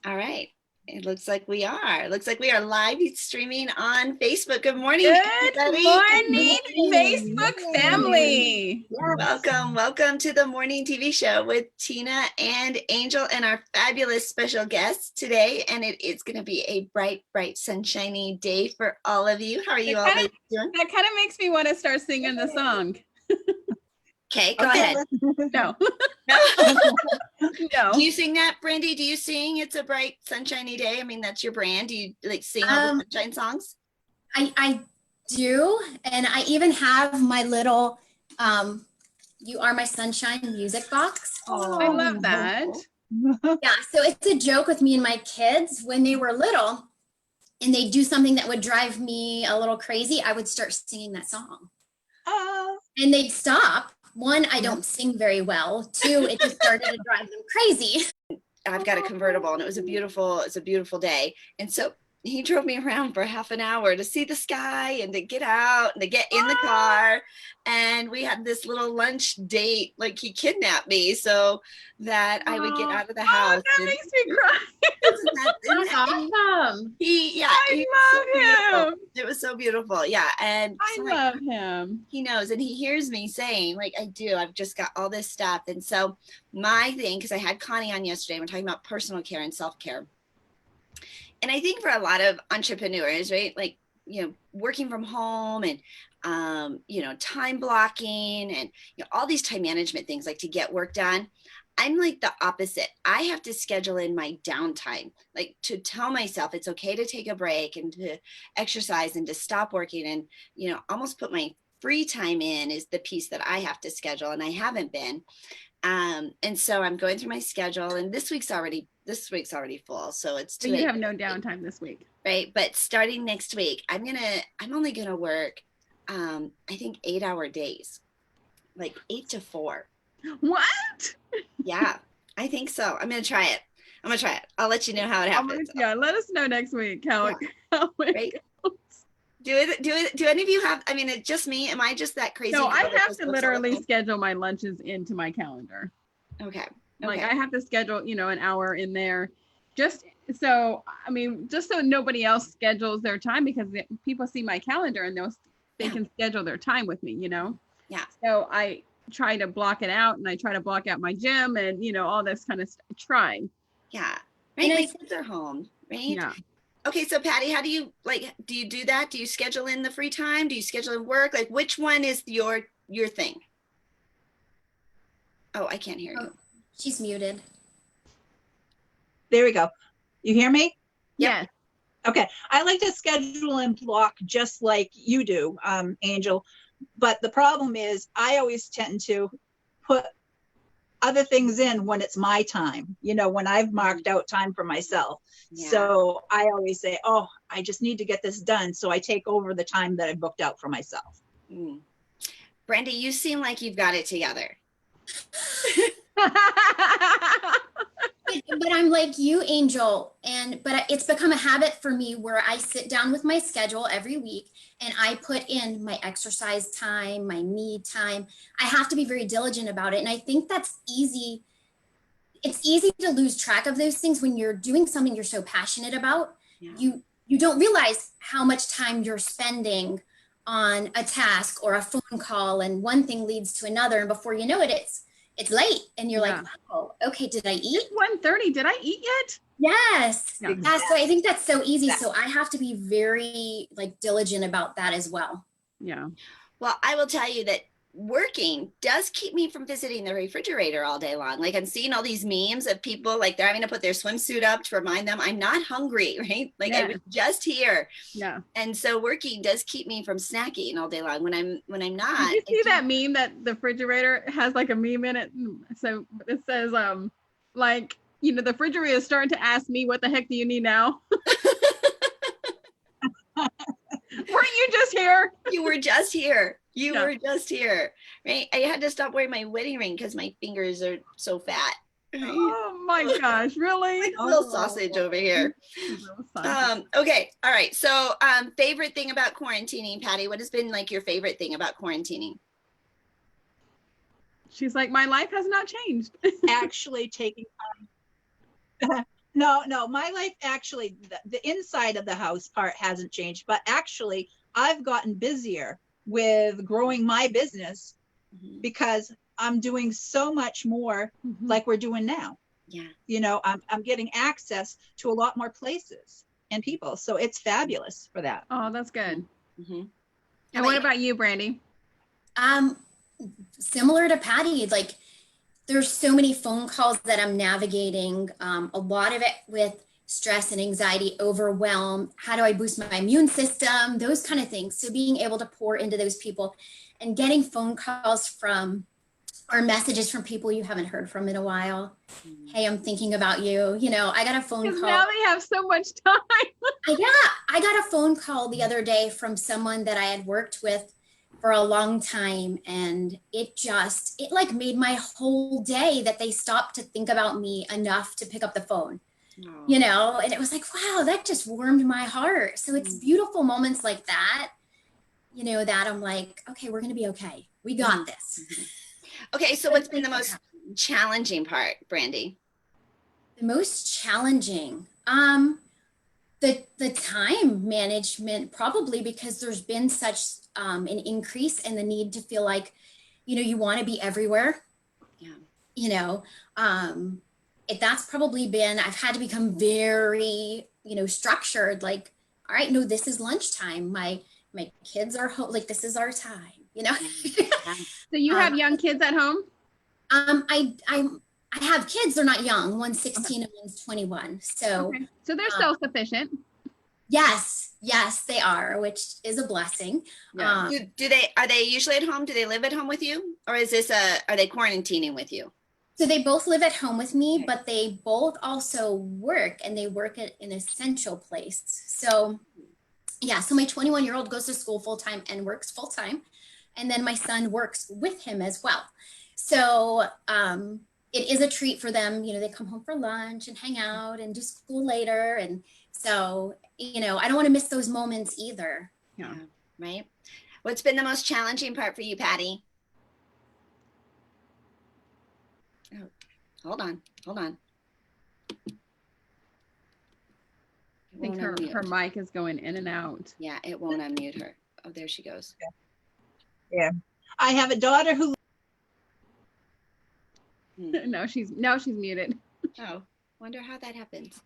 All right. It looks like we are. It looks like we are live streaming on Facebook. Good morning, Good everybody. morning, Facebook family. Welcome to the morning TV show with Tina and Angel and our fabulous special guests today. And it is going to be a bright, sunshiny day for all of you. How are you all doing? That kind of makes me want to start singing the song. Okay, go ahead. No. Do you sing that, Brandee? Do you sing "It's a Bright Sunshiny Day"? I mean, that's your brand. Do you like sing all the sunshine songs? I do, and I even have my little "You Are My Sunshine" music box. Oh, I love that. Yeah, so it's a joke with me and my kids when they were little, and they do something that would drive me a little crazy. I would start singing that song, and they'd stop. One, I don't sing very well. Two, it just started to drive them crazy. I've got a convertible and it's a beautiful day. And so he drove me around for half an hour to see the sky and to get out and to get in the car. And we had this little lunch date, like he kidnapped me so that I would get out of the house. That makes me cry. That's awesome. I love him. It was so beautiful. Yeah. And I love him. He knows, and he hears me saying, like, I do, I've just got all this stuff. And so my thing, because I had Connie on yesterday, we're talking about personal care and self-care. And I think for a lot of entrepreneurs, right, like, working from home and, time blocking and all these time management things, like to get work done. I'm like the opposite. I have to schedule in my downtime, like to tell myself it's okay to take a break and to exercise and to stop working and, almost put my free time in is the piece that I have to schedule, and I haven't been. And so I'm going through my schedule, and this week's already full. So it's so you have no downtime this week. Right. But starting next week, I'm only going to work, I think 8-hour days, like 8 to 4. What? Yeah, I think so. I'm going to try it. I'll let you know how it happens. Let us know next week how it right? goes. Do any of you have, I mean, it's just me. Am I just that crazy? No, I have to literally schedule my lunches into my calendar. Okay. Like I have to schedule, an hour in there just so nobody else schedules their time, because people see my calendar and they can schedule their time with me, Yeah. So I try to block it out, and I try to block out my gym and, all this kind of stuff. Try. Yeah. Right. My kids are home. Right. Yeah. Okay. So Patti, how do you do that? Do you schedule in the free time? Do you schedule in work? Like, which one is your thing? Oh, I can't hear you. She's muted. There we go. You hear me? Yes. Okay. I like to schedule and block just like you do, Angel. But the problem is I always tend to put other things in when it's my time, when I've marked out time for myself. Yeah. So I always say, oh, I just need to get this done. So I take over the time that I booked out for myself. Brandee, you seem like you've got it together. But I'm like you, Angel, but it's become a habit for me where I sit down with my schedule every week and I put in my exercise time, my me time. I have to be very diligent about it, and I think that's easy. It's easy to lose track of those things when you're doing something you're so passionate about. Yeah. You don't realize how much time you're spending on a task or a phone call, and one thing leads to another, and before you know it, it's late, and you're like, oh, okay, did I eat? It's 1:30. Did I eat yet? Yes. Yeah. So I think that's so easy. Yeah. So I have to be very diligent about that as well. Yeah. Well, I will tell you that working does keep me from visiting the refrigerator all day long. Like, I'm seeing all these memes of people, like, they're having to put their swimsuit up to remind them I'm not hungry, right? Like, I was just here. Yeah. And so working does keep me from snacking all day long when I'm not. Did you see that meme that the refrigerator has like a meme in it? So it says, the refrigerator is starting to ask me, what the heck do you need now? Weren't you just here? You were just here. You were just here, right? I had to stop wearing my wedding ring because my fingers are so fat. Right? Oh my gosh, really? Like a little sausage over here. Okay, all right. So favorite thing about quarantining, Patti, what has been like your favorite thing about quarantining? She's like, my life has not changed. Actually taking time No, my life actually, the inside of the house part hasn't changed, but actually I've gotten busier with growing my business Mhm. because I'm doing so much more like we're doing now. Yeah. You know, I'm getting access to a lot more places and people. So it's fabulous for that. Oh, that's good. Mm-hmm. And what about you, Brandee? Similar to Patti, like there's so many phone calls that I'm navigating, a lot of it with stress and anxiety, overwhelm. How do I boost my immune system? Those kind of things. So being able to pour into those people and getting phone calls from or messages from people you haven't heard from in a while. Hey, I'm thinking about you. You know, I got a phone Because call. now they have so much time. I got a phone call the other day from someone that I had worked with for a long time, and it like made my whole day that they stopped to think about me enough to pick up the phone. Oh. You know, and it was like, wow, that just warmed my heart. So it's beautiful moments like that, you know, that I'm like, okay, we're gonna be okay. We got this. Okay, so what's been the most challenging part, Brandee? The most challenging, the time management, probably because there's been such an increase in the need to feel like, you know, you want to be everywhere. Yeah. You know, that's probably been, I've had to become very, you know, structured. Like, all right, no, this is lunchtime. My kids are home. Like, this is our time. You know. So you have young kids at home? I have kids. They're not young. One's 16 and one's 21. So, okay. So they're self-sufficient. Yes, they are, which is a blessing. Yeah. Are they usually at home? Do they live at home with you? Or is this are they quarantining with you? So they both live at home with me, but they both also work, and they work at an essential place. So yeah, so my 21-year-old goes to school full-time and works full-time. And then my son works with him as well. So it is a treat for them. You know, they come home for lunch and hang out and do school later. And so, you know, I don't want to miss those moments either. Yeah. Right. What's been the most challenging part for you, Patti? Oh, hold on. I think her mic is going in and out. Yeah, it won't unmute her. Oh, there she goes. Yeah. I have a daughter who. No, she's muted. Oh, wonder how that happens.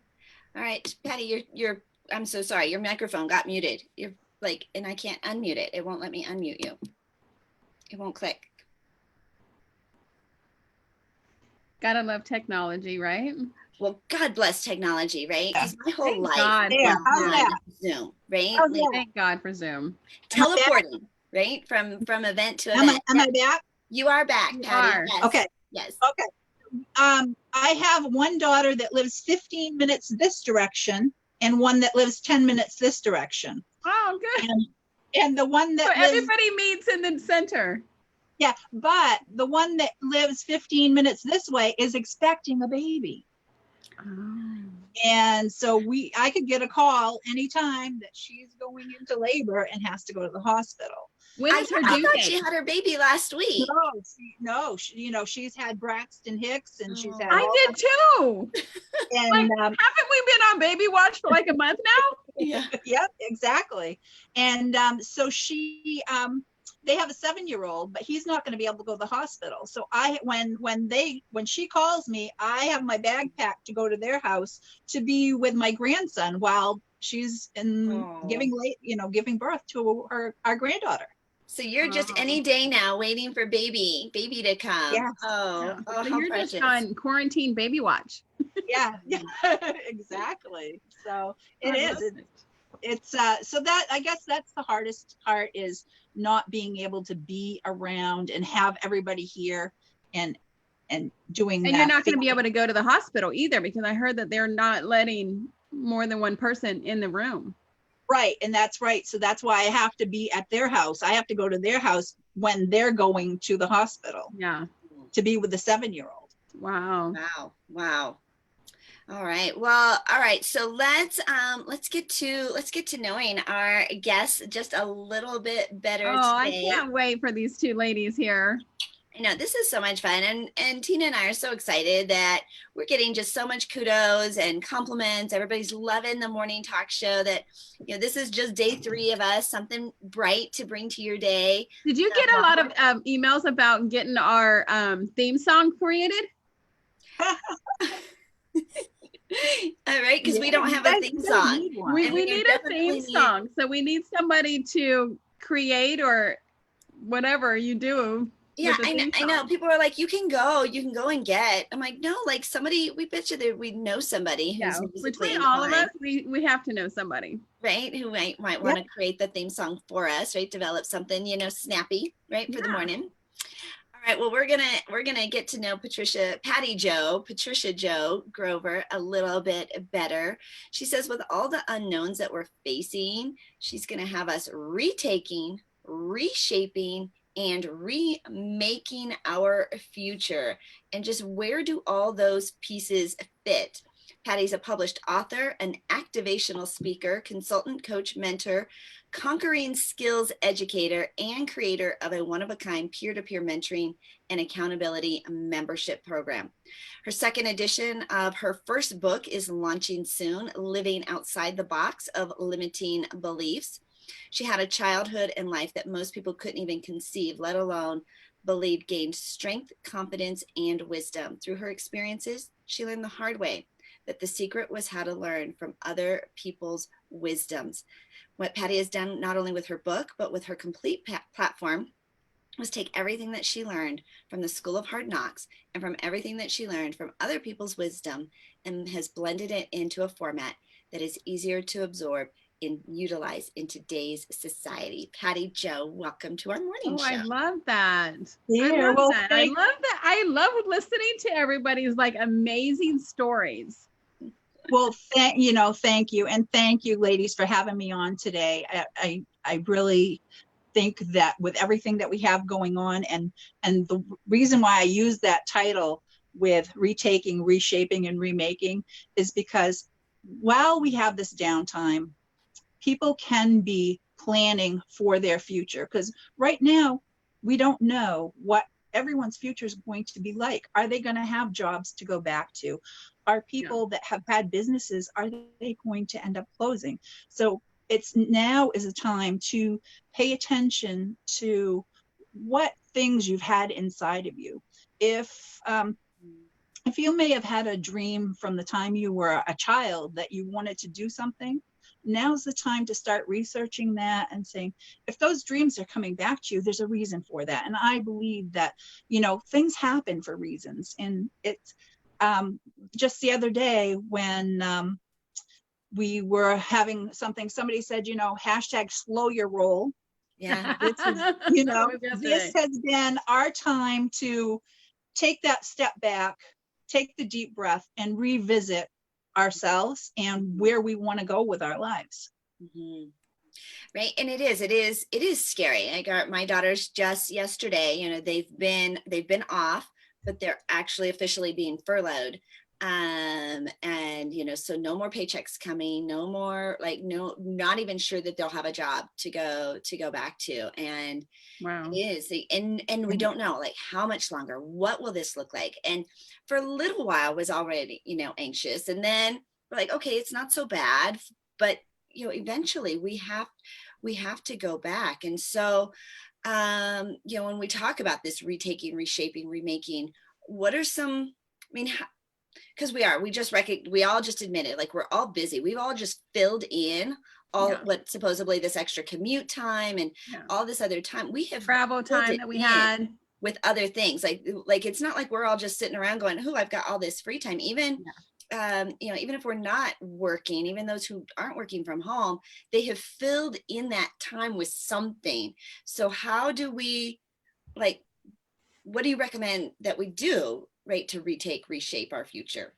All right, Patti, you're I'm so sorry. Your microphone got muted. You're like, and I can't unmute it. It won't let me unmute you. It won't click. Gotta love technology, right? Well, God bless technology, right? Because my whole Thank life God. Yeah, how's on that? Zoom, right? How's Like, that? Thank God for Zoom. teleporting, right? From event to Am event. I back? You are back, You Patti. are. Yes. Okay. Yes. Okay. I have one daughter that lives 15 minutes this direction and one that lives 10 minutes this direction. Oh, good. And the one that So lives, everybody meets in the center. yeah, but the one that lives 15 minutes this way is expecting a baby. Oh. And so I could get a call anytime that she's going into labor and has to go to the hospital. When is her due thought date? she had her baby last week. You know, she's had Braxton Hicks and she's had. I did too. And Like, haven't we been on baby watch for like a month now? Yeah. Yep, exactly. And so they have a 7-year-old, but he's not going to be able to go to the hospital. So when she calls me, I have my bag packed to go to their house to be with my grandson while she's giving birth to our granddaughter. So you're just any day now waiting for baby to come. Yes. Oh, So how you're precious. just on quarantine baby watch. Yeah, exactly. So it I is. love it. It's so that I guess that's the hardest part, is not being able to be around and have everybody here and doing And that. you're not going to be able to go to the hospital either, because I heard that they're not letting more than one person in the room. Right, and that's right. So that's why I have to be at their house. I have to go to their house when they're going to the hospital Yeah. to be with the 7-year-old. Wow. Wow. All right. Well, all right. So let's get to knowing our guests just a little bit better Oh, today. I can't wait for these two ladies here. I know this is so much fun, and Tina and I are so excited that we're getting just so much kudos and compliments. Everybody's loving the morning talk show. That this is just day 3 of us, something bright to bring to your day. Did you get a lot of emails about getting our theme song created? All right, because we don't have a theme song. We need a theme song, so we need somebody to create or whatever you do. Yeah, I know. People are like, you can go and get. I'm like, no, like somebody, we bet you that we know somebody who's between all of us, we have to know somebody. Right, who might want to create the theme song for us, right? Develop something, snappy, right, for the morning. All right, well, we're gonna get to know Patricia Jo Grover a little bit better. She says, with all the unknowns that we're facing, she's gonna have us retaking, reshaping, and remaking our future. And just where do all those pieces fit? Patti's a published author, an activational speaker, consultant, coach, mentor, conquering skills educator, and creator of a one-of-a-kind peer-to-peer mentoring and accountability membership program. Her second edition of her first book is launching soon, Living Outside the Box of Limiting Beliefs. She had a childhood and life that most people couldn't even conceive, let alone believe, gained strength, confidence, and wisdom. Through her experiences, she learned the hard way that the secret was how to learn from other people's wisdoms. What Patti has done, not only with her book, but with her complete platform, was take everything that she learned from the School of Hard Knocks and from everything that she learned from other people's wisdom and has blended it into a format that is easier to absorb and utilize in today's society. Patti Jo, welcome to our morning show. I love that. Yeah, I love listening to everybody's like amazing stories. Well, thank you. And thank you, ladies, for having me on today. I really think that with everything that we have going on, and the reason why I use that title with retaking, reshaping, and remaking is because while we have this downtime, people can be planning for their future, because right now we don't know what everyone's future is going to be like. Are they going to have jobs to go back to? Are people that have had businesses, are they going to end up closing? So now is a time to pay attention to what things you've had inside of you. If you may have had a dream from the time you were a child that you wanted to do something, now's the time to start researching that and saying, if those dreams are coming back to you, there's a reason for that. And I believe that, things happen for reasons. And it's just the other day when we were having something, somebody said, hashtag slow your roll. Yeah. This is, this has been our time to take that step back, take the deep breath, and revisit ourselves and where we want to go with our lives. Mm-hmm. Right. And it is scary. I got my daughters just yesterday, they've been off, but they're actually officially being furloughed. And so no more paychecks coming, no more, not even sure that they'll have a job to go back to. And wow, it is, and we don't know how much longer, what will this look like? And for a little while was already, anxious. And then we're like, okay, it's not so bad, but eventually we have to go back. And so, when we talk about this retaking, reshaping, remaking, what are some, because we all just admitted, we're all busy. We've all just filled in what supposedly this extra commute time and all this other time. We have travel time that we had with other things. Like it's not like we're all just sitting around going, "Oh, I've got all this free time." Even even if we're not working, even those who aren't working from home, they have filled in that time with something. So how do we, what do you recommend that we do, right, to retake, reshape our future?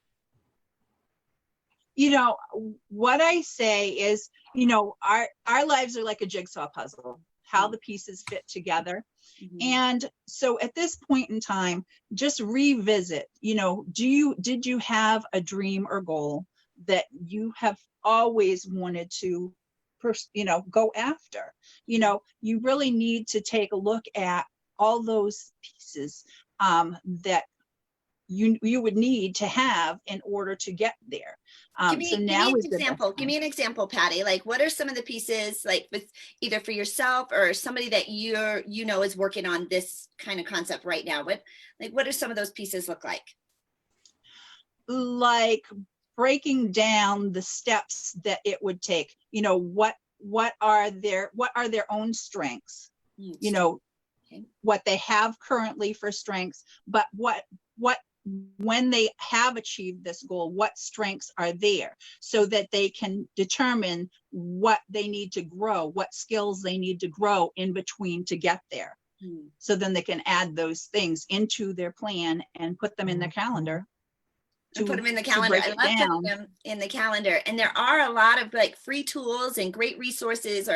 What I say is, our lives are like a jigsaw puzzle, how the pieces fit together. Mm-hmm. And so at this point in time, just revisit, did you have a dream or goal that you have always wanted to, go after? You really need to take a look at all those pieces that you would need to have in order to get there. Give me an example. Give me an example, Patti. Like, what are some of the pieces, like with either for yourself or somebody that you know is working on this kind of concept right now? What do some of those pieces look like? Like breaking down the steps that it would take. You know, what are their own strengths? You know, okay, what they have currently for strengths, but what when they have achieved this goal, what strengths are there, so that they can determine what they need to grow, what skills they need to grow in between to get there. So then they can add those things into their plan and put them in the calendar. And put them in the calendar. I love putting them in the calendar. And there are a lot of like free tools and great resources,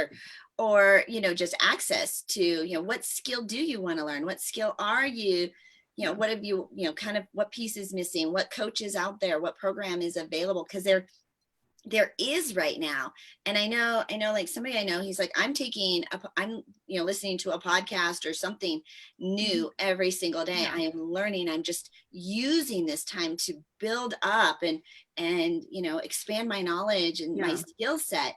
or you know, just access to, you know, what skill do you want to learn? What skill are you? You know, what have you, you know, kind of what piece is missing, what coach is out there, what program is available, because there is right now. And I know like somebody I know, he's like, I'm you know, listening to a podcast or something new every single day. Yeah. I am learning. I'm just using this time to build up and you know, expand my knowledge and my skill set.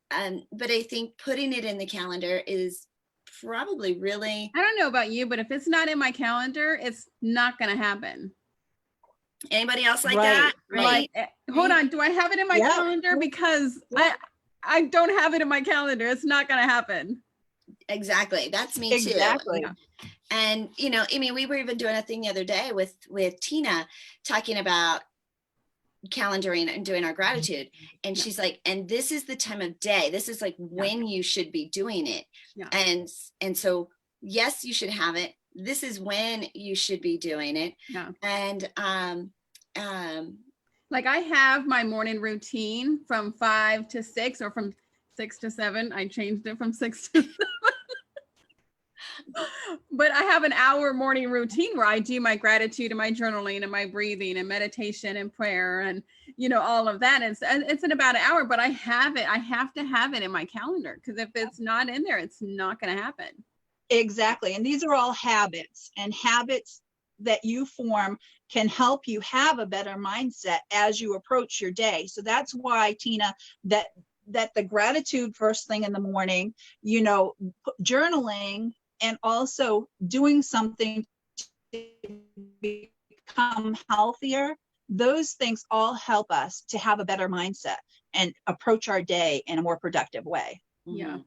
But I think putting it in the calendar is probably really, I don't know about you, but if it's not in my calendar, it's not going to happen. Anybody else like that? Right. Like, hold on. Do I have it in my calendar? Because I don't have it in my calendar. It's not going to happen. Exactly. That's me too. Exactly. And, you know, I mean, we were even doing a thing the other day with Tina talking about calendaring and doing our gratitude. And she's like, and this is the time of day. This is like when you should be doing it. Yeah. And so, yes, you should have it. This is when you should be doing it. Yeah. And like I have my morning routine from 5 to 6 or from 6 to 7. I changed it from 6 to 7. But I have an hour morning routine where I do my gratitude and my journaling and my breathing and meditation and prayer and, you know, all of that. It's in about an hour, but I have it. I have to have it in my calendar, because if it's not in there, it's not going to happen. Exactly. And these are all habits, and habits that you form can help you have a better mindset as you approach your day. So that's why, Tina, that the gratitude first thing in the morning, you know, journaling, and also doing something to become healthier, those things all help us to have a better mindset and approach our day in a more productive way. Yeah.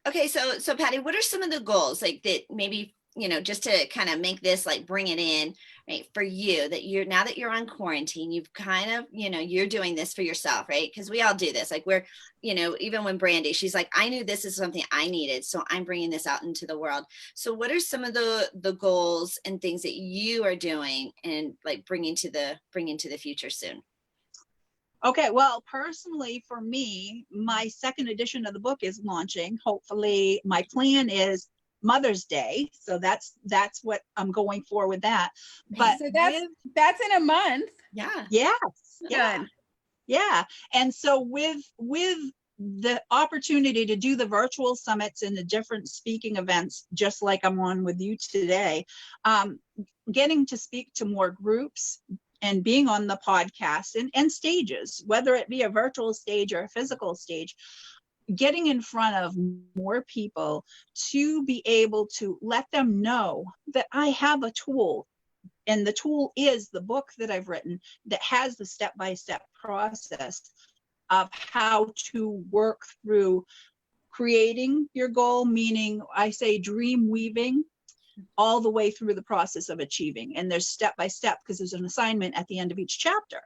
Okay, so Patti, what are some of the goals, like that maybe, you know, just to kind of make this, like bring it in, right, for you, that you're, now that you're on quarantine, you've kind of, you know, you're doing this for yourself, right? Because we all do this. Like we're, you know, even when Brandee, she's like, I knew this is something I needed, so I'm bringing this out into the world. So what are some of the goals and things that you are doing and like bringing to the future soon? Okay, well, personally for me, my second edition of the book is launching. Hopefully, my plan is Mother's Day, so that's what I'm going for with that. But so that's in a month. Yeah. Yes. Good. Yeah. And so with the opportunity to do the virtual summits and the different speaking events, just like I'm on with you today, getting to speak to more groups and being on the podcast and stages, whether it be a virtual stage or a physical stage, getting in front of more people to be able to let them know that I have a tool. And the tool is the book that I've written that has the step-by-step process of how to work through creating your goal, meaning I say dream weaving, all the way through the process of achieving. And there's step-by-step, because there's an assignment at the end of each chapter.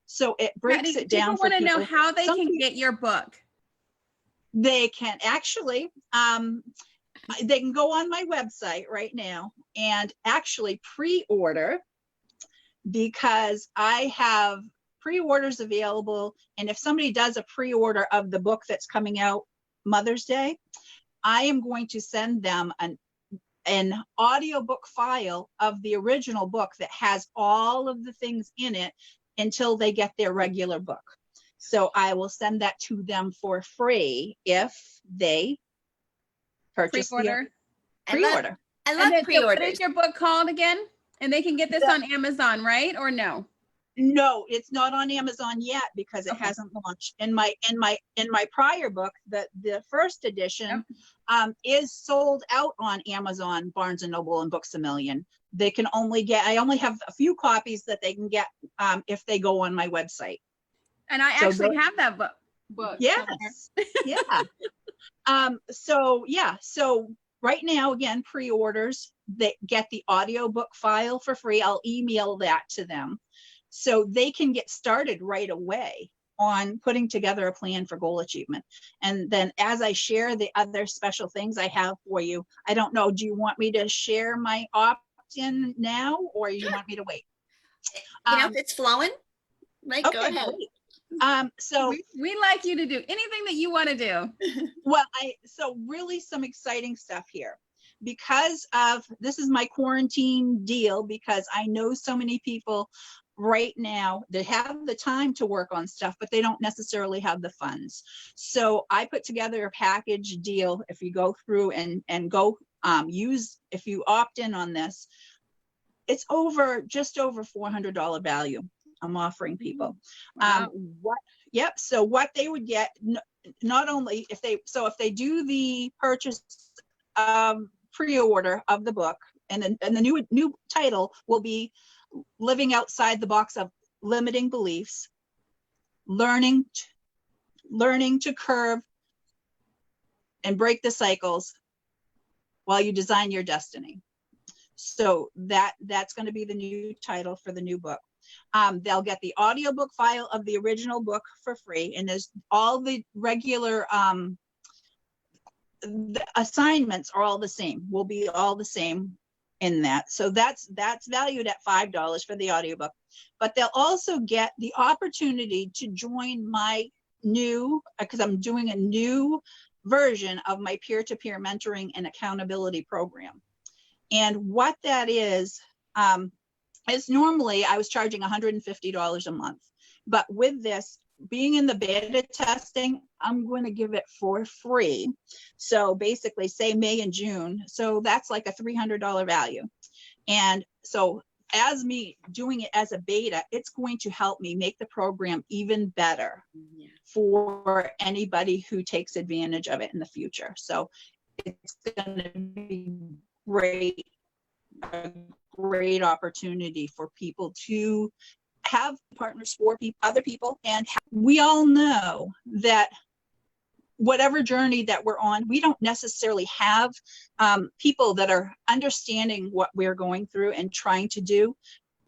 So it breaks it down. People want to know how they can get your book. They can actually, they can go on my website right now and actually pre-order, because I have pre-orders available. And if somebody does a pre-order of the book that's coming out Mother's Day, I am going to send them an audiobook file of the original book that has all of the things in it until they get their regular book. So I will send that to them for free if they purchase pre-order. Pre-order. I And love then, so what pre-orders. is your book called again? And they can get this on Amazon, right? Or no? No, it's not on Amazon yet because it hasn't launched. In my prior book, the first edition is sold out on Amazon, Barnes and Noble, and Books A Million. They can only get, I only have a few copies that they can get if they go on my website. And I actually have that book. Yes. Yeah. So right now, again, pre-orders, they get the audiobook file for free. I'll email that to them so they can get started right away on putting together a plan for goal achievement. And then as I share the other special things I have for you, I don't know, do you want me to share my opt-in now, or you want me to wait? If it's flowing, like, go ahead. Great. So we like you to do anything that you want to do. Well, so really some exciting stuff here, because of, this is my quarantine deal, because I know so many people right now that have the time to work on stuff, but they don't necessarily have the funds. So I put together a package deal. If you go through and go if you opt in on this, it's just over $400 value I'm offering people. Wow. So what they would get, not only if they do the purchase pre-order of the book, and the new title will be Living Outside the Box of Limiting Beliefs, learning to curb and break the cycles while you design your destiny. So that's going to be the new title for the new book. They'll get the audiobook file of the original book for free, and there's all the regular the assignments are all the same, will be all the same in that. So that's valued at $5 for the audiobook. But they'll also get the opportunity to join my new, because I'm doing a new version of my peer-to-peer mentoring and accountability program. And what that is normally I was charging $150 a month, but with this being in the beta testing, I'm going to give it for free. So basically say May and June. So that's like a $300 value. And so as me doing it as a beta, it's going to help me make the program even better for anybody who takes advantage of it in the future. So it's going to be a great opportunity for people to have partners for other people. And we all know that whatever journey that we're on, we don't necessarily have people that are understanding what we're going through and trying to do.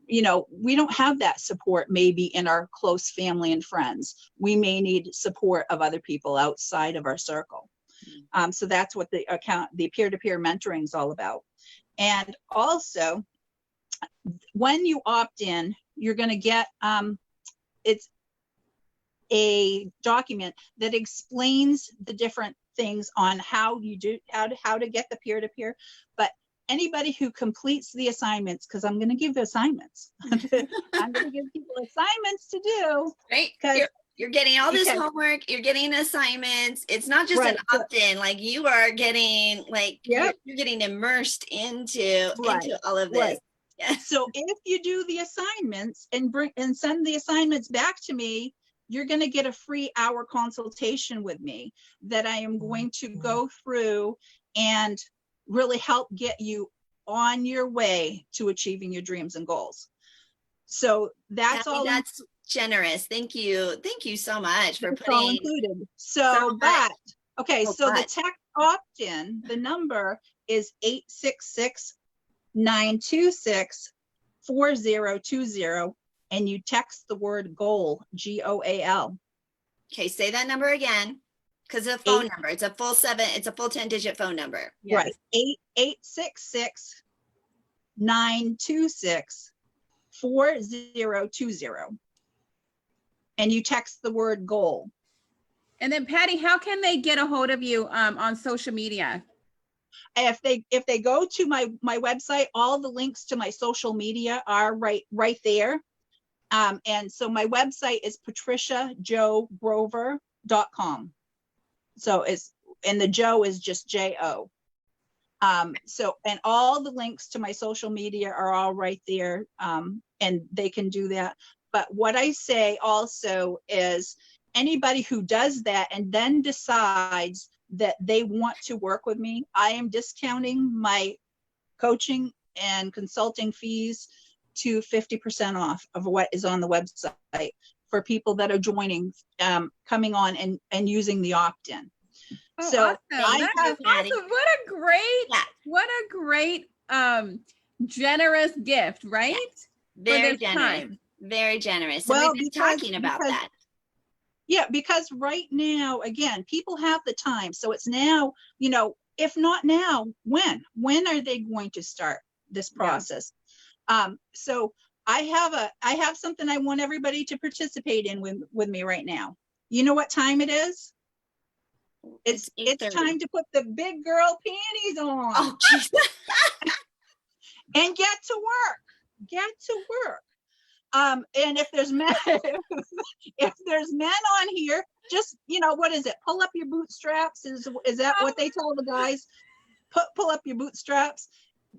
We don't have that support maybe in our close family and friends. We may need support of other people outside of our circle. So that's what the peer-to-peer mentoring is all about. And also, when you opt in, you're going to get it's a document that explains the different things on how to get the peer-to-peer. But anybody who completes the assignments, because I'm going to give assignments, I'm going to give people assignments to do. Right. You're getting all this homework, you're getting assignments. It's not just an opt-in, like you are getting you're getting immersed into all of this. Right. Yeah. So if you do the assignments and send the assignments back to me, you're going to get a free hour consultation with me that I am going to go through and really help get you on your way to achieving your dreams and goals. So that's all. That's generous. Thank you so much for putting all included. So the tech opt-in, the number is 866-926-4020, and you text the word GOAL, GOAL. Okay, say that number again, because it's a phone number. It's a full 10-digit phone number. Yes. Right. 866-926-4020. And you text the word GOAL. And then Patti, how can they get a hold of you on social media? If they go to my website, all the links to my social media are right there. And so my website is patriciajogrover.com. So and the Joe is just J-O. So, and all the links to my social media are all right there, and they can do that. But what I say also is anybody who does that and then decides that they want to work with me, I am discounting my coaching and consulting fees to 50% off of what is on the website for people that are joining, coming on and using the opt-in. Oh, So awesome. I That have, is awesome. What a great generous gift, right? Very this generous. time. Very generous. Well, And we've been talking about that. yeah, because right now, again, people have the time. So it's now, you know, if not now, when are they going to start this process? So I have something I want everybody to participate in with me right now. You know what time it is? It's 8:30. time to put the big girl panties on. Oh, geez. And get to work. Get to work. And if there's men, if there's men on here, just, you know, what is it? Pull up your bootstraps. Is that what they tell the guys? Pull up your bootstraps.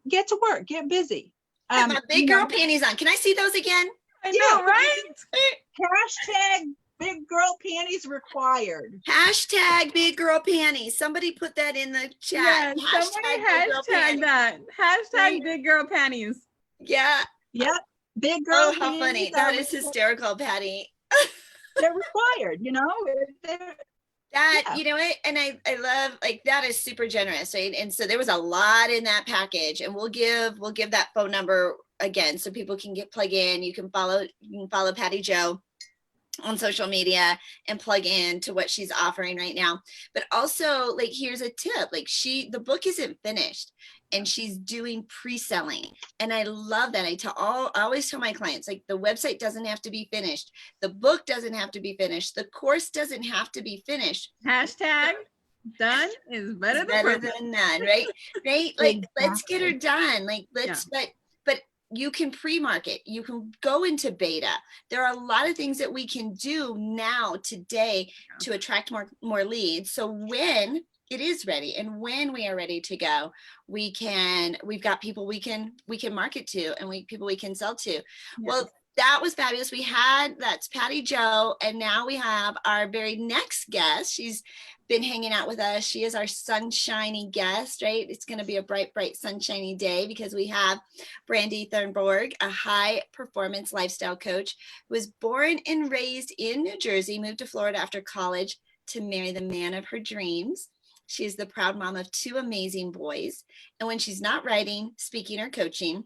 Get to work. Get busy. Have my big girl panties on. Can I see those again? I know, right? Hashtag big girl panties required. Hashtag big girl panties. Somebody put that in the chat. Yeah, somebody hashtag that. Hashtag big girl panties. Yeah. Yep. Big girl Oh, how funny. That is hysterical, Patti. They're required, you know? That, you know what? And I love, like, that is super generous, right? And so there was a lot in that package, and we'll give that phone number again so people can plug in. You can follow Patti Jo on social media and plug in to what she's offering right now. But also, like, here's a tip. Like, the book isn't finished and she's doing pre-selling. And I love that. I always tell my clients, like, the website doesn't have to be finished. The book doesn't have to be finished. The course doesn't have to be finished. Hashtag done is better than none, right? Right? Like, let's get her done. Like, but you can pre-market, you can go into beta. There are a lot of things that we can do now today to attract more leads. So when it is ready and when we are ready to go, we've got people we can market to and people we can sell to. Yes. Well, that was fabulous. That's Patti Jo. And now we have our very next guest. She's been hanging out with us. She is our sunshiny guest, right? It's going to be a bright, sunshiny day because we have Brandee Thunberg, a high performance lifestyle coach who was born and raised in New Jersey, moved to Florida after college to marry the man of her dreams. She is the proud mom of 2 amazing boys. And when she's not writing, speaking, or coaching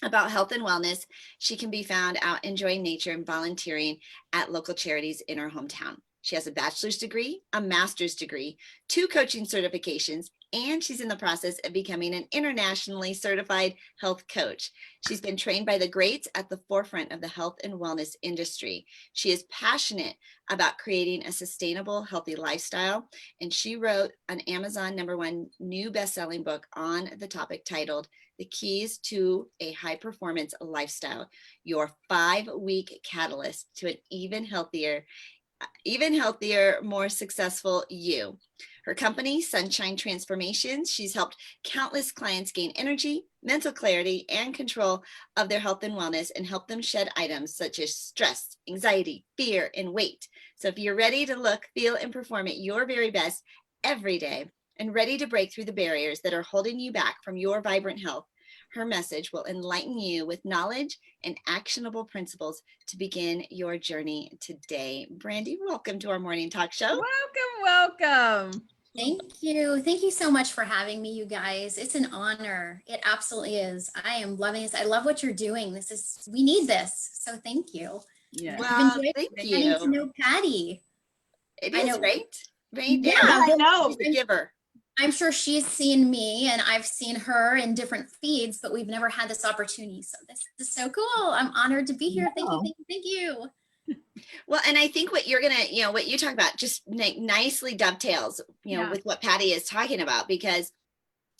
about health and wellness, she can be found out enjoying nature and volunteering at local charities in her hometown. She has a bachelor's degree, a master's degree, 2 coaching certifications, and she's in the process of becoming an internationally certified health coach. She's been trained by the greats at the forefront of the health and wellness industry. She is passionate about creating a sustainable, healthy lifestyle, and she wrote an Amazon #1 new best-selling book on the topic titled The Keys to a High Performance Lifestyle, Your 5-Week Catalyst to an even healthier, more successful you. Her company, Sunshine Transformations, she's helped countless clients gain energy, mental clarity, and control of their health and wellness and help them shed items such as stress, anxiety, fear, and weight. So if you're ready to look, feel, and perform at your very best every day and ready to break through the barriers that are holding you back from your vibrant health, her message will enlighten you with knowledge and actionable principles to begin your journey today. Brandee, welcome to our morning talk show. Welcome. Thank you. Thank you so much for having me, you guys. It's an honor. It absolutely is. I am loving this. I love what you're doing. We need this. So thank you. Yeah. Well, thank you. Getting to know Patti. It is, right? Yeah, I know. She's the giver. I'm sure she's seen me and I've seen her in different feeds, but we've never had this opportunity. So this is so cool. I'm honored to be here. Thank you. Well, and I think what you're gonna, what you talk about just nicely dovetails, with what Patti is talking about, because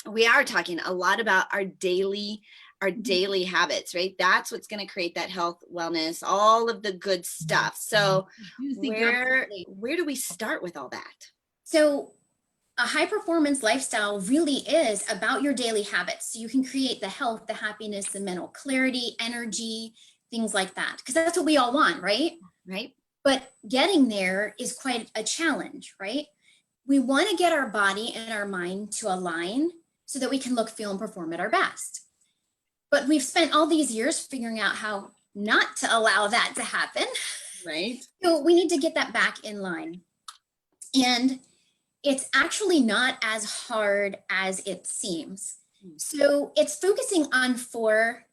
we are talking a lot about our daily habits, right? That's what's going to create that health, wellness, all of the good stuff. So where do we start with all that? So a high performance lifestyle really is about your daily habits. So you can create the health, the happiness, the mental clarity, energy, things like that. Because that's what we all want, right? Right. But getting there is quite a challenge, right? We want to get our body and our mind to align so that we can look, feel, and perform at our best. But we've spent all these years figuring out how not to allow that to happen. Right. So we need to get that back in line. And it's actually not as hard as it seems. So it's focusing on 4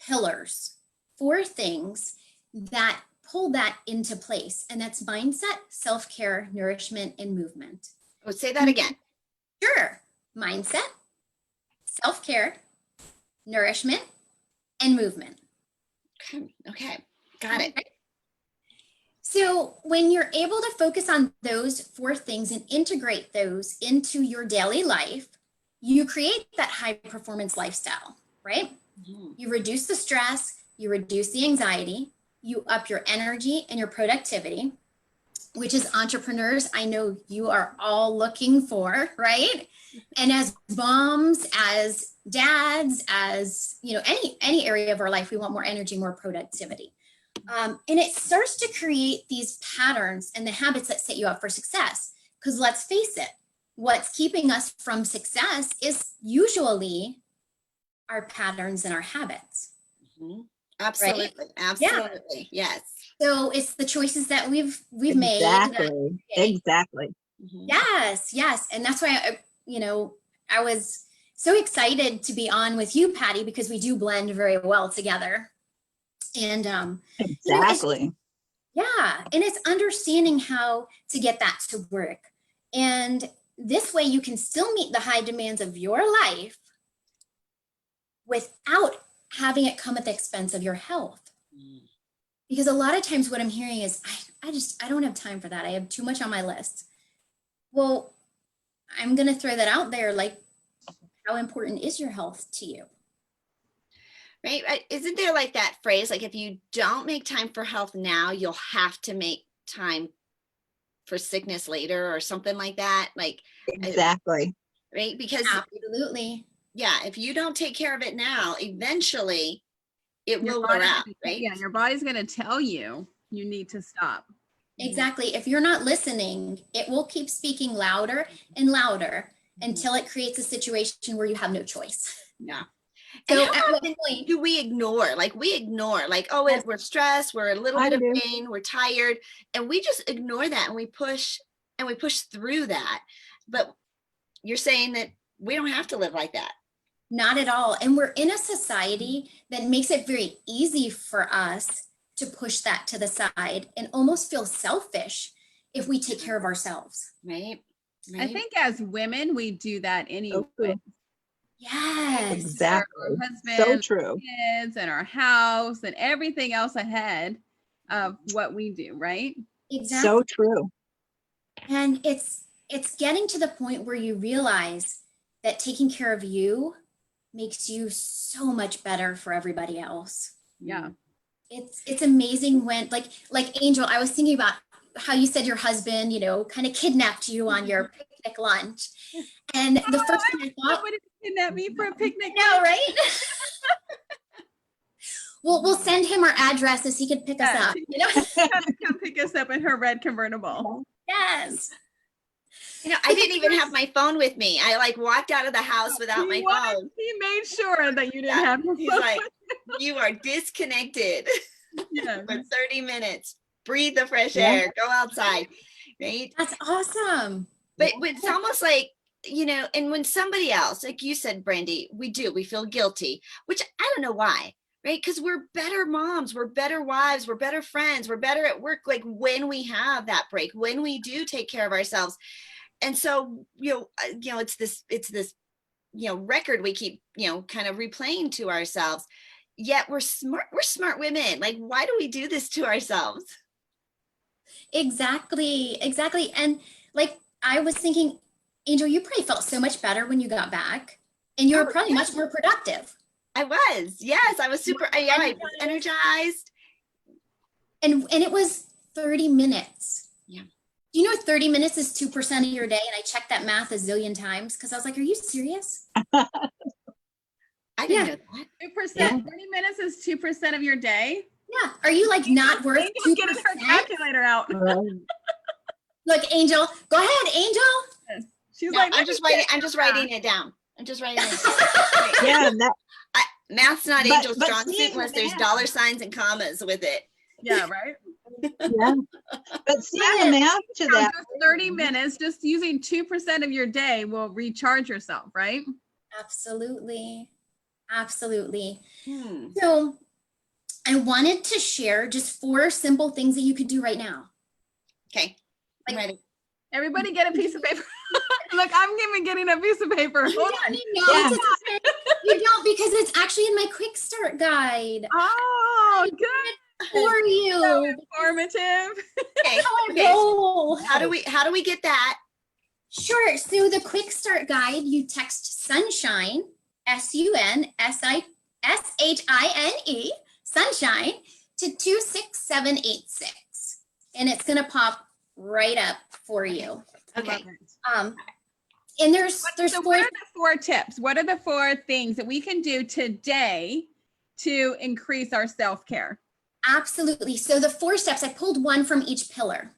pillars, 4 things that pull that into place. And that's mindset, self-care, nourishment, and movement. Oh, say that again. Sure. Mindset, self-care, nourishment, and movement. Okay. Got it. So when you're able to focus on those 4 things and integrate those into your daily life, you create that high performance lifestyle, right? You reduce the stress, you reduce the anxiety, you up your energy and your productivity, which is entrepreneurs, I know you are all looking for, right? And as moms, as dads, as any area of our life, we want more energy, more productivity. And it starts to create these patterns and the habits that set you up for success. Because let's face it, what's keeping us from success is usually our patterns and our habits. Absolutely. Right? Absolutely. Yeah. Yes. So it's the choices that we've Exactly. made. Exactly. Yes. And that's why, I was so excited to be on with you, Patti, because we do blend very well together. And Exactly. and it's understanding how to get that to work. And this way you can still meet the high demands of your life without having it come at the expense of your health. Because a lot of times what I'm hearing is, I don't have time for that. I have too much on my list. Well, I'm going to throw that out there. Like, how important is your health to you? Right. Isn't there like that phrase, like if you don't make time for health now, you'll have to make time for sickness later or something like that? Like, Exactly. right. Because Absolutely. yeah, if you don't take care of it now, eventually it Your will wear body's out, gonna- right? Yeah, your body's going to tell you need to stop. Exactly. If you're not listening, it will keep speaking louder and louder until it creates a situation where you have no choice. Yeah. So And how at what often point do we ignore? Like oh, Yes. we're stressed, we're a little I bit of do. pain, we're tired, and we just ignore that and we push through that. But you're saying that we don't have to live like that. Not at all. And we're in a society that makes it very easy for us to push that to the side and almost feel selfish if we take care of ourselves. Right. I think as women, we do that anyway. true. Yes. Exactly. Our husband, So true. kids, and our house, and everything else ahead of what we do, right? Exactly. So true. And it's getting to the point where you realize that taking care of you makes you so much better for everybody else. Yeah. It's amazing when like Angel, I was thinking about how you said your husband, kind of kidnapped you on your picnic lunch. And the first thing I thought, Somebody kidnapped me for a picnic. no, right? We'll send him our address so he can pick us up. Come pick us up in her red convertible. Yes. I didn't even have my phone with me. I like walked out of the house without my phone. He made sure that you didn't have your He's phone. like, you are disconnected Yes. for 30 minutes. Breathe the fresh Yeah. air. Go outside. Right. That's awesome. But it's almost like, and when somebody else, like you said, Brandee, we feel guilty, which I don't know why, right? Because we're better moms, we're better wives, we're better friends, we're better at work, like when we have that break, when we do take care of ourselves. And so, it's this record we keep, kind of replaying to ourselves, yet we're smart women. Like, why do we do this to ourselves? Exactly. And like, I was thinking, Angel, you probably felt so much better when you got back and you were probably much more productive. I was, yes, I was super, I was energized. And it was 30 minutes. Yeah. Do you know 30 minutes is 2% of your day? And I checked that math a zillion times because I was like, are you serious? I didn't know that. 2%, Yeah. 30 minutes is 2% of your day. Yeah. Are you like not worth Angel's getting her 2%? calculator out. Look, Angel, go ahead, Angel. She's No, like, I'm just writing it down. I'm just writing it down. Yeah, Math's not But- Angel's but strong suit seeing unless there's math- dollar signs and commas with it. yeah, right. yeah. But seeing the math to So that. just 30 minutes, just using 2% of your day will recharge yourself, right? Absolutely. Absolutely. Hmm. So I wanted to share just 4 simple things that you could do right now. Okay. I'm ready. Everybody get a piece of paper. Look, I'm even getting a piece of paper. You Hold don't on. need notes. Yeah. You don't, because it's actually in my quick start guide Oh, good. for So you. informative. Okay. How I Okay. roll. How do we get that? Sure. So the quick start guide, you text sunshine, SUNSHINE, sunshine to 26786. And it's going to pop right up for you. Okay. Love it. And there's So 4 what are the 4 tips? What are the 4 things that we can do today to increase our self-care? Absolutely. So the 4 steps, I pulled one from each pillar.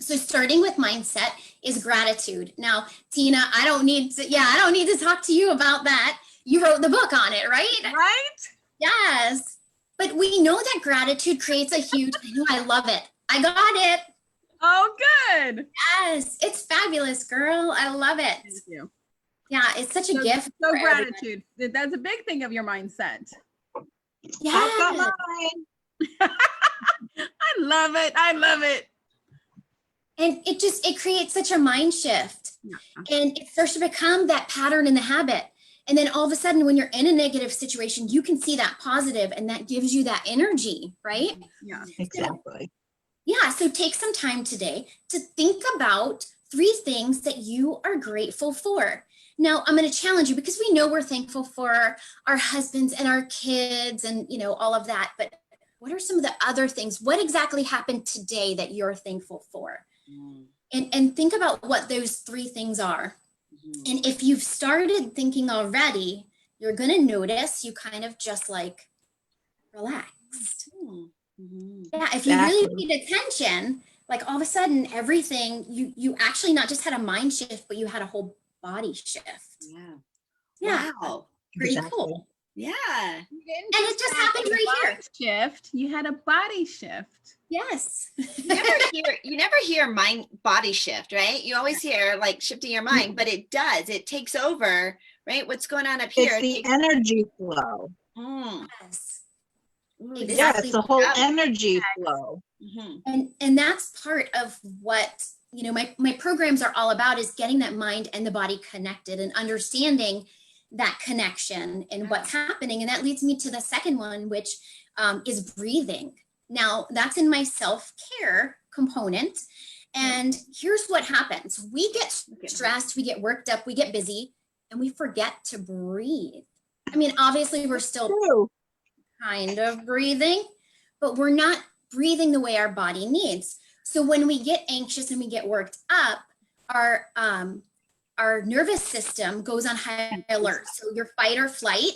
So starting with mindset is gratitude. Now, Tina, I don't need to talk to you about that. You wrote the book on it, right? Right? Yes. But we know that gratitude creates a huge, I love it. I got it. Oh, good. Yes. It's fabulous, girl. I love it. Thank you. Yeah. It's such a So, gift. so for everyone. gratitude. That's a big thing of your mindset. Yeah. I've got mine. I love it. I love it. And it creates such a mind shift. And it starts to become that pattern in the habit. And then all of a sudden, when you're in a negative situation, you can see that positive and that gives you that energy, right? Yeah. Exactly. Yeah. So take some time today to think about 3 things that you are grateful for. Now, I'm going to challenge you because we know we're thankful for our husbands and our kids and, all of that. But what are some of the other things? What exactly happened today that you're thankful for? And think about what those 3 things are. And if you've started thinking already, you're going to notice you kind of just like relaxed. Yeah, if you really paid attention, like all of a sudden everything, you actually not just had a mind shift, but you had a whole body shift. Yeah. Wow. Pretty Exactly. cool. Yeah. And it just happened right here. Shift. You had a body shift. Yes. You never hear mind body shift, right? You always hear like shifting your mind, but it does. It takes over, right? What's going on up here? It's the energy flow. Yes. Ooh, Exactly. Yeah, it's the whole Yeah. energy flow. And that's part of what my programs are all about, is getting that mind and the body connected and understanding that connection and what's happening. And that leads me to the second one, which is breathing. Now, that's in my self-care component. And here's what happens. We get stressed, we get worked up, we get busy, and we forget to breathe. I mean, obviously, we're still True. kind of breathing, but we're not breathing the way our body needs. So when we get anxious and we get worked up, our nervous system goes on high alert. So your fight or flight,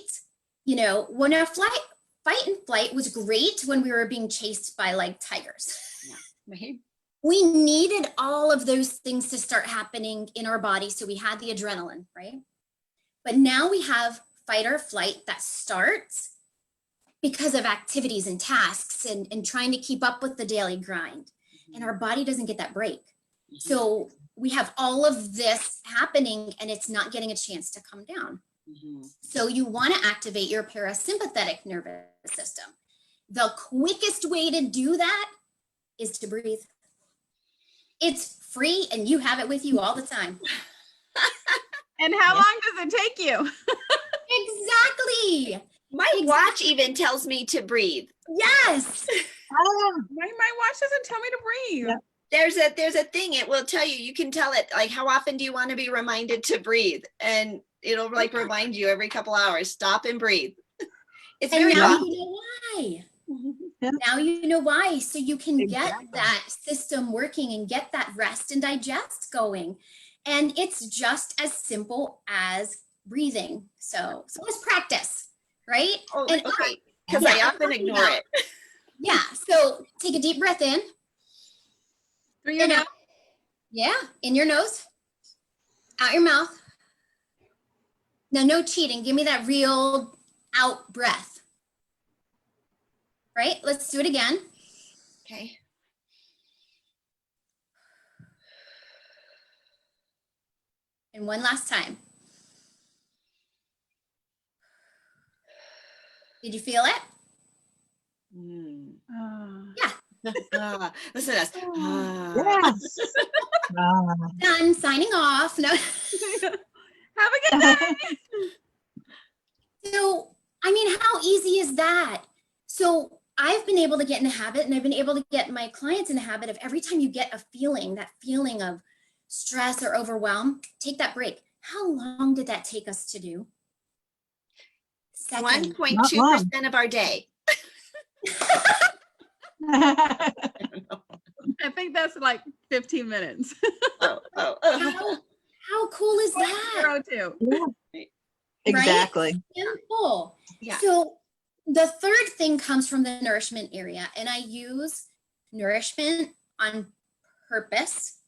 when our fight and flight was great when we were being chased by like tigers. Right. We needed all of those things to start happening in our body. So we had the adrenaline, right? But now we have fight or flight that starts because of activities and tasks and trying to keep up with the daily grind. And our body doesn't get that break. So we have all of this happening and it's not getting a chance to come down. So you want to activate your parasympathetic nervous system. The quickest way to do that is to breathe. It's free and you have it with you all the time. And how long does it take you? Exactly. My watch even tells me to breathe. Yes. My watch doesn't tell me to breathe. Yeah. There's a thing, it will tell you. You can tell it like, how often do you want to be reminded to breathe? And it'll like remind you every couple hours, stop and breathe. It's And very now cool. you know why. Now you know why. So you can get Exactly. that system working and get that rest and digest going. And it's just as simple as breathing. So let's practice, right? Oh, And okay. Because yeah, I often ignore it. yeah. So take a deep breath in Through your and nose. out. Yeah, in your nose, out your mouth. Now, no cheating. Give me that real out breath. Right? Let's do it again. Okay. And one last time. Did you feel it? Mm. Ah. Listen to us. Yes. Done. Signing off. No. Have a good day. So, I mean, how easy is that? So, I've been able to get in the habit, and I've been able to get my clients in the habit of every time you get a feeling, that feeling of stress or overwhelm, take that break. How long did that take us to do? Seconds. 1.2% of our day. I think that's like 15 minutes. How cool is that? 0.02. Yeah. Exactly. Simple. Yeah. So the third thing comes from the nourishment area, and I use nourishment on purpose.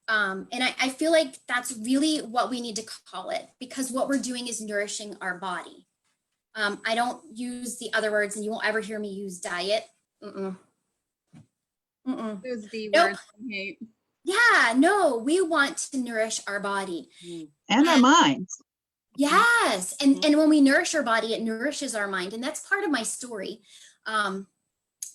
And I feel like that's really what we need to call it, because what we're doing is nourishing our body. I don't use the other words, and you won't ever hear me use diet. Those D Nope. words I hate. Yeah, no, we want to nourish our body. And our minds. Yes. And when we nourish our body, it nourishes our mind. And that's part of my story.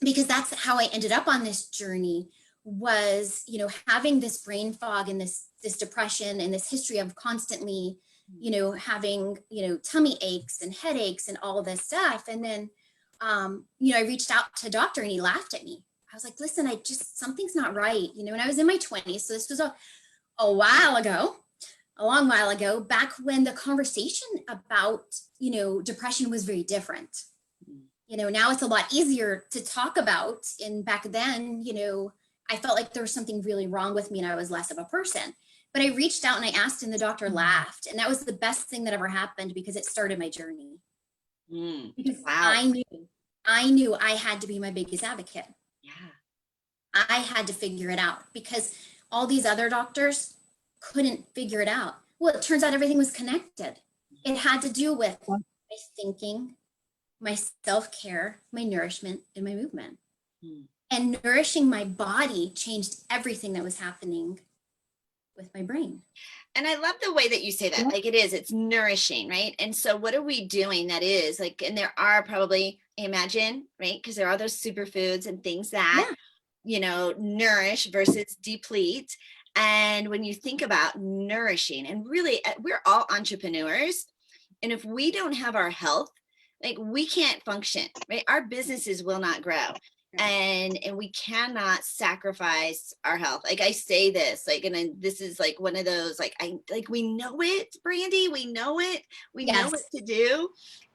Because that's how I ended up on this journey, was, you know, having this brain fog and this depression and this history of constantly, you know, having, you know, tummy aches and headaches and all of this stuff. And then, you know, I reached out to a doctor and he laughed at me. I was like, listen, something's not right. You know, and I was in my 20s. So this was a while ago, a long while ago, back when the conversation about, you know, depression was very different. You know, now it's a lot easier to talk about. And back then, you know, I felt like there was something really wrong with me and I was less of a person. But I reached out and I asked, and the doctor laughed. And that was the best thing that ever happened, because it started my journey. Because Wow. I knew I had to be my biggest advocate. Yeah. I had to figure it out, because all these other doctors couldn't figure it out. Well, it turns out everything was connected. It had to do with my thinking, my self-care, my nourishment, and my movement. And nourishing my body changed everything that was happening with my brain. And I love the way that you say that. Like, it's nourishing, right? And so what are we doing that is like, and there are probably, imagine, right? Because there are those superfoods and things that, you know, nourish versus deplete. And when you think about nourishing, and really, we're all entrepreneurs. And if we don't have our health, like, we can't function, right? Our businesses will not grow. And we cannot sacrifice our health. Like, I say this, like, and then this is like one of those, like, we know it, Brandee, we know it, we know what to do.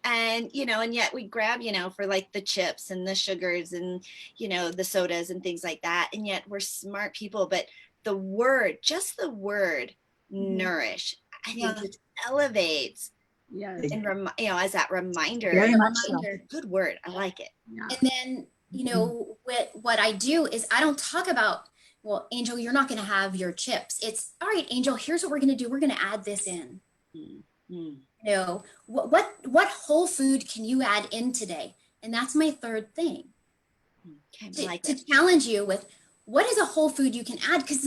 And, you know, and yet we grab, you know, for like the chips and the sugars and, you know, the sodas and things like that. And yet we're smart people, but the word, just the word nourish, I think just elevates. Yes. And you know, as that reminder. Very much so. Good word. I like it. Yeah. And then, you know, what I do is I don't talk about, well, Angel, you're not going to have your chips. It's all right, Angel, here's what we're going to do. We're going to add this in. You know, what whole food can you add in today? And that's my third thing. To challenge you with, what is a whole food you can add? Because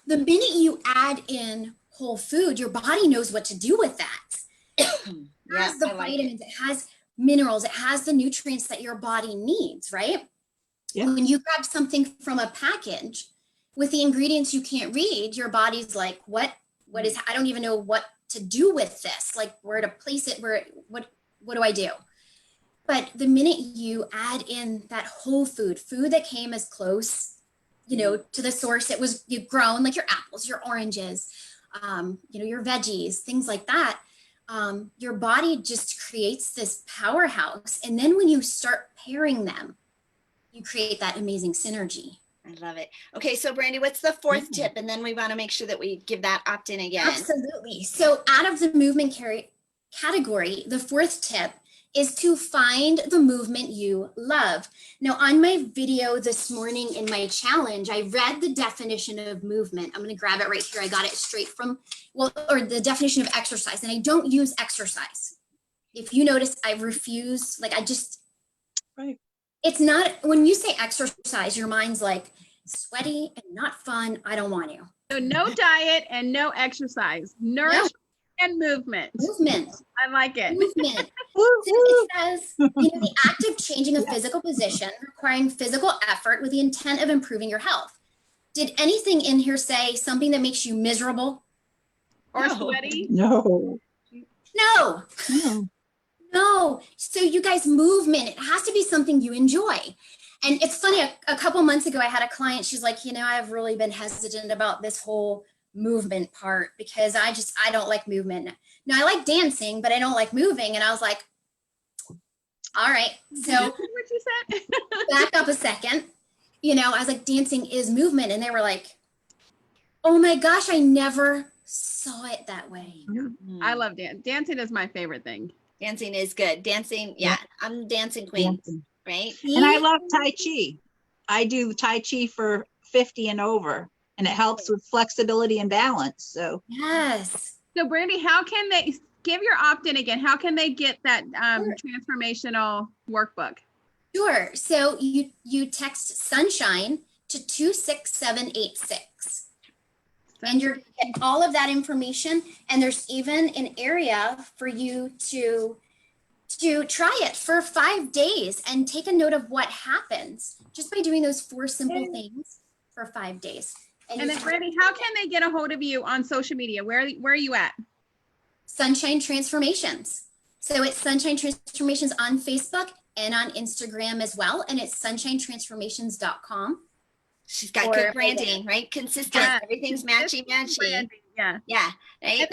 the minute you add in whole food, your body knows what to do with that. It has the vitamins, it has minerals, it has the nutrients that your body needs, right? Yeah. When you grab something from a package with the ingredients you can't read, your body's like, what is, I don't even know what to do with this, like where to place it, what do I do? But the minute you add in that whole food that came as close, you know, to the source it was you've grown, like your apples, your oranges, you know, your veggies, things like that, your body just creates this powerhouse. And then when you start pairing them you create that amazing synergy. I love it. Okay, so Brandee, what's the fourth tip? And then we want to make sure that we give that opt-in again. Absolutely. So out of the movement category, the fourth tip is to find the movement you love. Now, on my video this morning in my challenge, I read the definition of movement. I'm going to grab it right here. I got it straight from, or the definition of exercise, and I don't use exercise. If you notice, I refuse, Right. It's not, when you say exercise, your mind's like sweaty and not fun. I don't want to. So no diet and no exercise, nourishment and movement. Movement. I like it. Movement. So it says, the active changing of physical position requiring physical effort with the intent of improving your health. Did anything in here say something that makes you miserable? Or sweaty? No. No. No. No. So you guys, movement, it has to be something you enjoy. And it's funny, a couple months ago, I had a client, she's like, I've really been hesitant about this whole movement part because I don't like movement. Now I like dancing, but I don't like moving. And I was like, all right. So what you said? back up a second. I was like, dancing is movement. And they were like, oh my gosh, I never saw it that way. I love dance. Dancing is my favorite thing. Dancing is good. Dancing, yeah. I'm dancing queen, right? And I love Tai Chi. I do Tai Chi for 50 and over, and it helps with flexibility and balance. So yes. So Brandee, how can they give your opt-in again? How can they get that transformational workbook? Sure. So you text sunshine to 26786. And you're getting all of that information. And there's even an area for you to try it for 5 days and take a note of what happens just by doing those 4 simple things for 5 days. And then Brandee, how can they get a hold of you on social media? Where are you at? Sunshine Transformations. So it's Sunshine Transformations on Facebook and on Instagram as well. And it's sunshinetransformations.com. She's got good branding, right? Consistent. Everything's matchy. Yeah. Yeah. Right?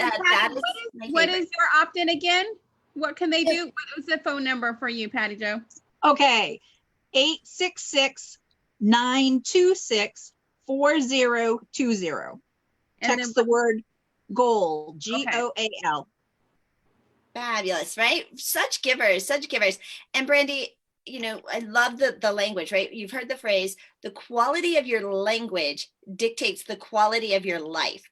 What is your opt-in again? What can they do? What was the phone number for you, Patti Jo? okay, 866-926-4020. Text the word goal, GOAL. Fabulous, right? Such givers. And Brandee, I love the language, right? You've heard the phrase, the quality of your language dictates the quality of your life,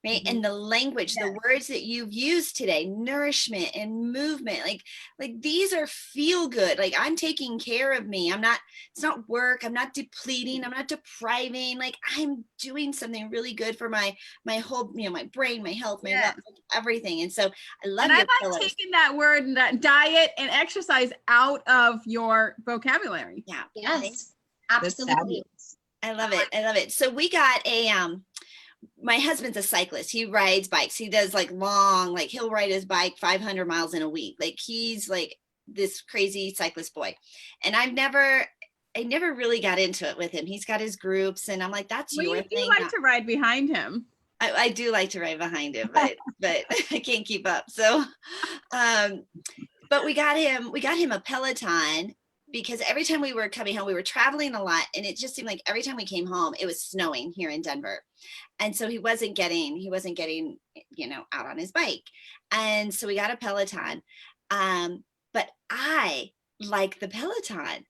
right? And the language, the words that you've used today, nourishment and movement, like these are feel good. Like I'm taking care of me. It's not work. I'm not depleting. I'm not depriving. Like I'm doing something really good for my whole, my brain, my health, my life, everything. And so I love and I like taking that word, that diet and exercise out of your vocabulary. Yeah. Yes, absolutely. I love it. So we got my husband's a cyclist. He rides bikes. He does long, he'll ride his bike 500 miles in a week. He's this crazy cyclist boy. And I never really got into it with him. He's got his groups and I'm like, that's your thing. You like to ride behind him. I do like to ride behind him, but I can't keep up. So, but we got him a Peloton because every time we were coming home, we were traveling a lot. And it just seemed like every time we came home, it was snowing here in Denver. And so he wasn't getting, out on his bike. And so we got a Peloton. But I like the Peloton.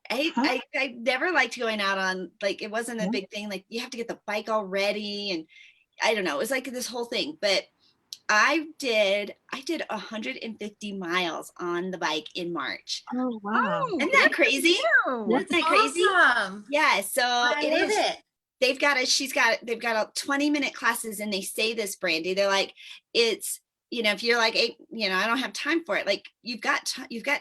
I never liked going out on, it wasn't a big thing. You have to get the bike all ready. And I don't know, it was this whole thing, but I did 150 miles on the bike in March. Oh, wow. Isn't that crazy? Isn't that crazy? Awesome. Yeah. So I love it. They've got 20-minute classes and they say this, Brandee, they're like, it's, if you're I don't have time for it. You've got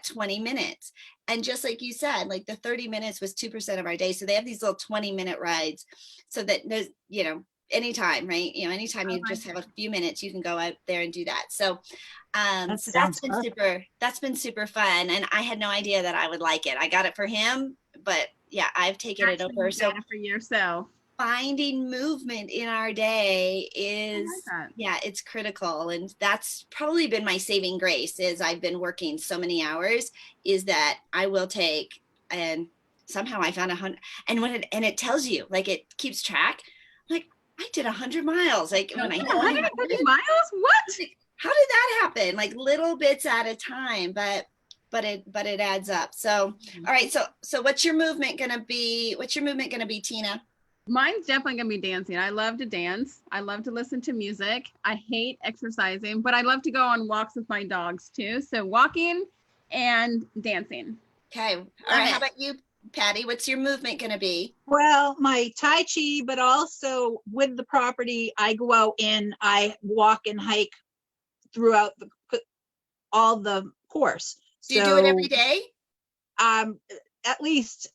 20 minutes. And just like you said, the 30 minutes was 2% of our day. So they have these little 20-minute rides so that there's, anytime, right? Anytime you just have a few minutes, you can go out there and do that. So, that's been super fun. And I had no idea that I would like it. I got it for him, but yeah, I've taken it over. So for yourself. Finding movement in our day is, it's critical. And that's probably been my saving grace is I've been working so many hours is that I will take and somehow I found 100. And and it tells you, like, it keeps track. I'm like, I did 100 miles. Like when I hit 150 miles? What? like, how did that happen? Like little bits at a time, but it adds up. So, all right. So what's your movement going to be? What's your movement going to be, Tina? Mine's definitely going to be dancing. I love to dance. I love to listen to music. I hate exercising, but I love to go on walks with my dogs too. So walking and dancing. Okay. All right. How about you, Patti? What's your movement going to be? Well, my Tai Chi, but also with the property, I go out and I walk and hike throughout all the course. Do you do it every day? At least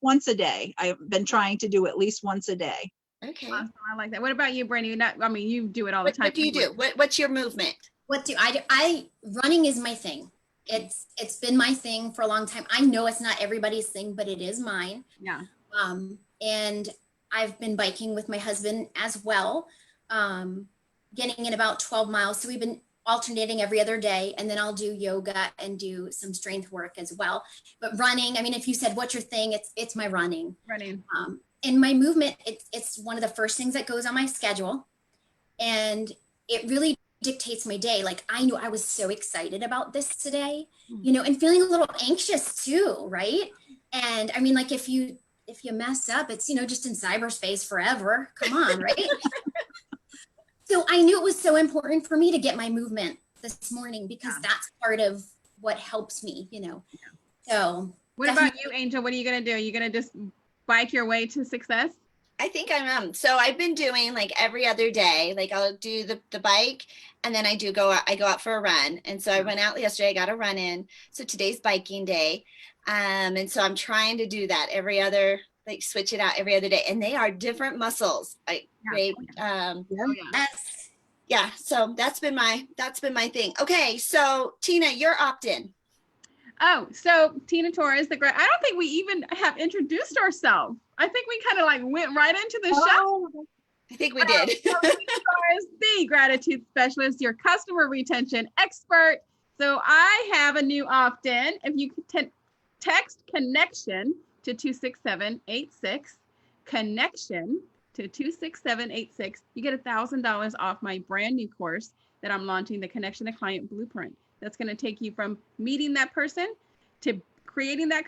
once a day. I've been trying to do at least once a day. Okay. Awesome. I like that. What about you, Brandee? I mean, you do it all the time. What do you do? What's your movement? What do I do? Running is my thing. It's been my thing for a long time. I know it's not everybody's thing, but it is mine. Yeah. And I've been biking with my husband as well, getting in about 12 miles. So we've been alternating every other day, and then I'll do yoga and do some strength work as well. But running, I mean, if you said, what's your thing? It's my running. And my movement, it's one of the first things that goes on my schedule. And it really dictates my day. Like I knew I was so excited about this today, you know, and feeling a little anxious too, right? And I mean, like if you mess up, it's, you know, just in cyberspace forever. Come on, right? So I knew it was so important for me to get my movement this morning because that's part of what helps me, you know. So what about you, Angel? What are you going to do? Are you going to just bike your way to success? I think so I've been doing like every other day, like I'll do the bike and then I go out for a run. And so I went out yesterday, I got a run in. So today's biking day. And so I'm trying to do that like switch it out every other day. And they are different muscles. Yeah. So that's been my thing. Okay. So Tina, you're opt-in. Oh, so Tina Torres, I don't think we even have introduced ourselves. I think we kind of like went right into the show. I think we did. So Tina Torres, the gratitude specialist, your customer retention expert. So I have a new opt-in. If you text connection to 26786, connection to 26786, you get $1,000 off my brand new course that I'm launching, the Connection to Client Blueprint. That's going to take you from meeting that person to creating that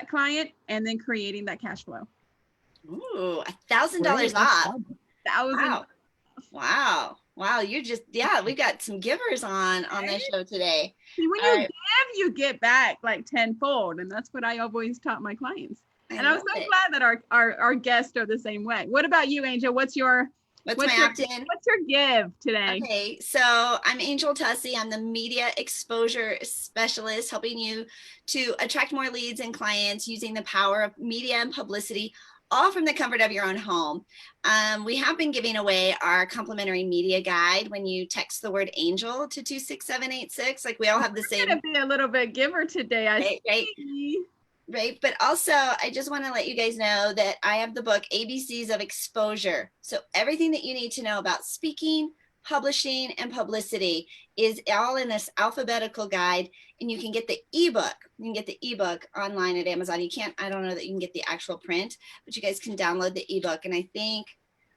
client and then creating that cash flow. Ooh, $1,000 off. $1,000. Wow. You're just, we got some givers on this show today. See, when you give, you get back like tenfold. And that's what I always taught my clients. And I'm so glad that our guests are the same way. What about you, Angel? What's my opt-in? What's your give today? Okay, so I'm Angel Tuccy. I'm the media exposure specialist, helping you to attract more leads and clients using the power of media and publicity, all from the comfort of your own home. We have been giving away our complimentary media guide when you text the word angel to 26786. Like we all have the same. Going to be a little bit giver today. Right. But also, I just want to let you guys know that I have the book ABCs of Exposure. So everything that you need to know about speaking, publishing, and publicity is all in this alphabetical guide. And you can get the ebook. You can get the ebook online at Amazon. I don't know that you can get the actual print, but you guys can download the ebook. And I think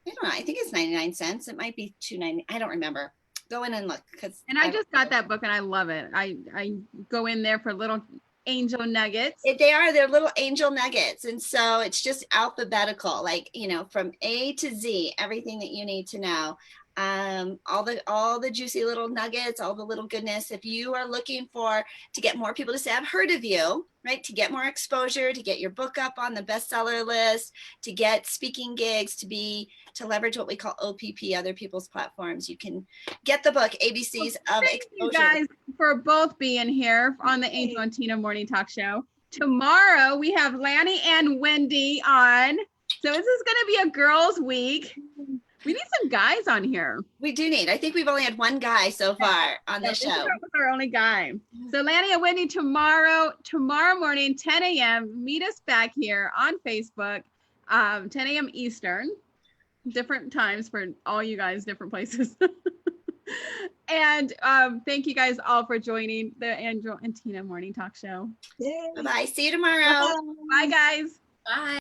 it's 99 cents. It might be $2.90. I don't remember. Go in and look. And I just got that book and I love it. I go in there for little angel nuggets. They're little angel nuggets. And so it's just alphabetical, like, you know, from A to Z, everything that you need to know. All the juicy little nuggets, all the little goodness. If you are looking to get more people to say, I've heard of you, right? To get more exposure, to get your book up on the bestseller list, to get speaking gigs, to leverage what we call OPP, other people's platforms. You can get the book, ABCs of Exposure. Thank you guys for both being here on the Angel and Tina Morning Talk Show. Tomorrow we have Lanny and Wendy on. So this is going to be a girls' week. We need some guys on here. We do need. I think we've only had one guy so far on this show. This our only guy. So Lanny and Wendy tomorrow morning, 10 a.m. Meet us back here on Facebook, 10 a.m. Eastern. Different times for all you guys, different places. And thank you guys all for joining the Angel and Tina Morning Talk Show. Yay. Bye-bye. See you tomorrow. Bye, guys. Bye.